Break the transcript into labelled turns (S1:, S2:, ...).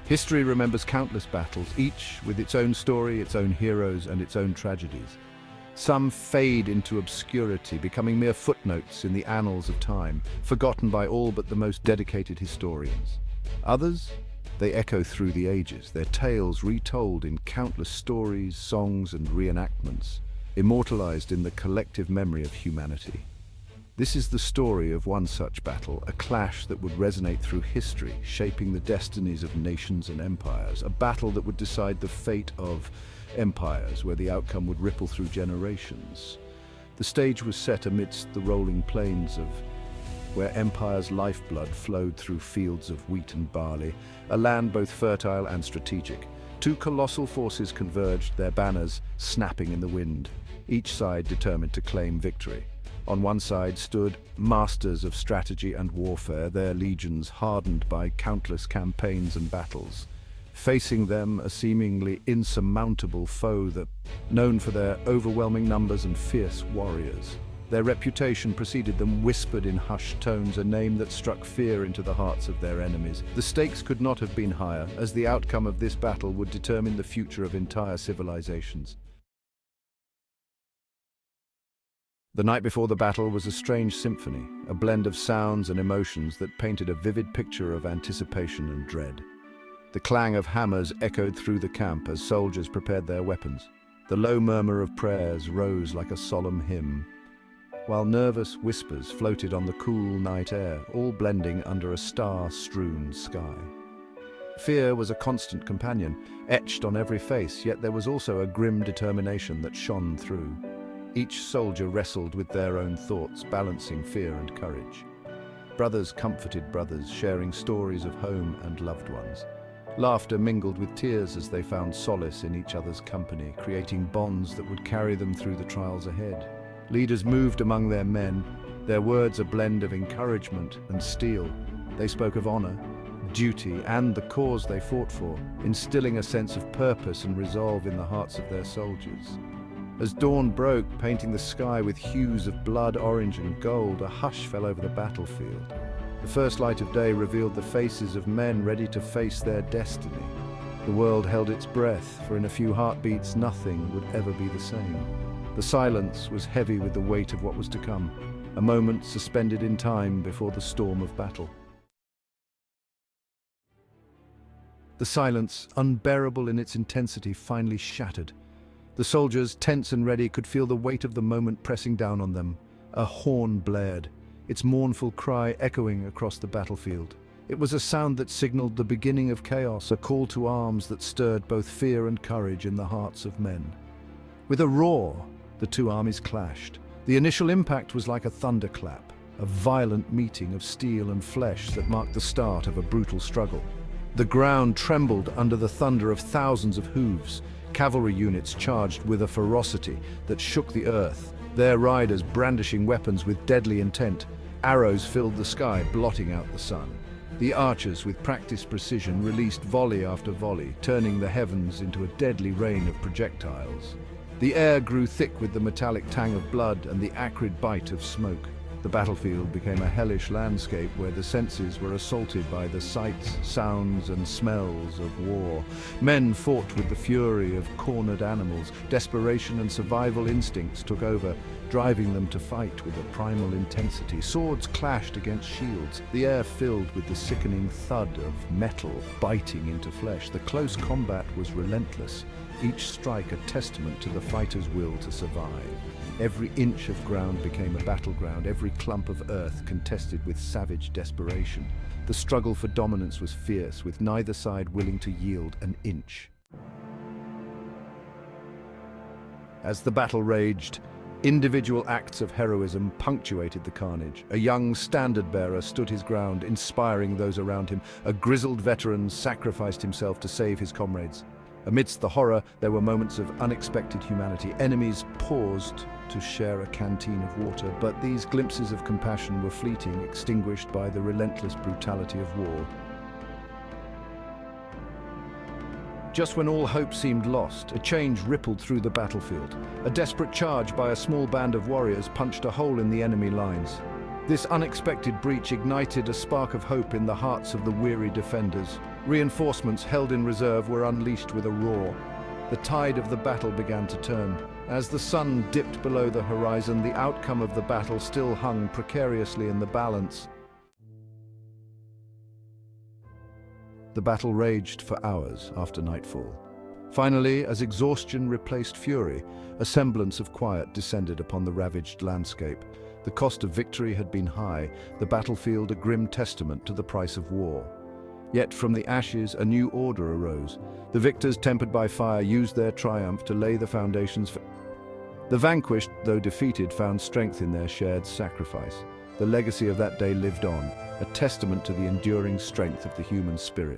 S1: History remembers countless battles, each with its own story, its own heroes, and its own tragedies. Some fade into obscurity, becoming mere footnotes in the annals of time, forgotten by all but the most dedicated historians. Others, they echo through the ages, their tales retold in countless stories, songs, and reenactments, immortalized in the collective memory of humanity. This is the story of one such battle, a clash that would resonate through history, shaping the destinies of nations and empires, a battle that would decide the fate of empires, where the outcome would ripple through generations. The stage was set amidst the rolling plains of where empire's lifeblood flowed through fields of wheat and barley, a land both fertile and strategic. Two colossal forces converged, their banners snapping in the wind, each side determined to claim victory. On one side stood masters of strategy and warfare, their legions hardened by countless campaigns and battles. Facing them, a seemingly insurmountable foe that known for their overwhelming numbers and fierce warriors. Their reputation preceded them, whispered in hushed tones, a name that struck fear into the hearts of their enemies. The stakes could not have been higher, as the outcome of this battle would determine the future of entire civilizations. The night before the battle was a strange symphony, a blend of sounds and emotions that painted a vivid picture of anticipation and dread. The clang of hammers echoed through the camp as soldiers prepared their weapons. The low murmur of prayers rose like a solemn hymn, while nervous whispers floated on the cool night air, all blending under a star-strewn sky. Fear was a constant companion, etched on every face, yet there was also a grim determination that shone through. Each soldier wrestled with their own thoughts, balancing fear and courage. Brothers comforted brothers, sharing stories of home and loved ones. Laughter mingled with tears as they found solace in each other's company, creating bonds that would carry them through the trials ahead. Leaders moved among their men, their words a blend of encouragement and steel. They spoke of honor, duty, and the cause they fought for, instilling a sense of purpose and resolve in the hearts of their soldiers. As dawn broke, painting the sky with hues of blood, orange, and gold, a hush fell over the battlefield. The first light of day revealed the faces of men ready to face their destiny. The world held its breath, for in a few heartbeats nothing would ever be the same. The silence was heavy with the weight of what was to come, a moment suspended in time before the storm of battle. The silence, unbearable in its intensity, finally shattered. The soldiers, tense and ready, could feel the weight of the moment pressing down on them. A horn blared, its mournful cry echoing across the battlefield. It was a sound that signaled the beginning of chaos, a call to arms that stirred both fear and courage in the hearts of men. With a roar, the two armies clashed. The initial impact was like a thunderclap, a violent meeting of steel and flesh that marked the start of a brutal struggle. The ground trembled under the thunder of thousands of hooves. Cavalry units charged with a ferocity that shook the earth, their riders brandishing weapons with deadly intent. Arrows filled the sky, blotting out the sun. The archers, with practiced precision, released volley after volley, turning the heavens into a deadly rain of projectiles. The air grew thick with the metallic tang of blood and the acrid bite of smoke. The battlefield became a hellish landscape where the senses were assaulted by the sights, sounds, and smells of war. Men fought with the fury of cornered animals. Desperation and survival instincts took over, driving them to fight with a primal intensity. Swords clashed against shields, the air filled with the sickening thud of metal biting into flesh. The close combat was relentless, each strike a testament to the fighter's will to survive. Every inch of ground became a battleground, every clump of earth contested with savage desperation. The struggle for dominance was fierce, with neither side willing to yield an inch. As the battle raged, individual acts of heroism punctuated the carnage. A young standard-bearer stood his ground, inspiring those around him. A grizzled veteran sacrificed himself to save his comrades. Amidst the horror, there were moments of unexpected humanity. Enemies paused to share a canteen of water, but these glimpses of compassion were fleeting, extinguished by the relentless brutality of war. Just when all hope seemed lost, a change rippled through the battlefield. A desperate charge by a small band of warriors punched a hole in the enemy lines. This unexpected breach ignited a spark of hope in the hearts of the weary defenders. Reinforcements held in reserve were unleashed with a roar. The tide of the battle began to turn. As the sun dipped below the horizon, the outcome of the battle still hung precariously in the balance. The battle raged for hours after nightfall. Finally, as exhaustion replaced fury, a semblance of quiet descended upon the ravaged landscape. The cost of victory had been high, the battlefield a grim testament to the price of war. Yet from the ashes a new order arose. The victors, tempered by fire, used their triumph to lay the foundations for... The vanquished, though defeated, found strength in their shared sacrifice. The legacy of that day lived on, a testament to the enduring strength of the human spirit.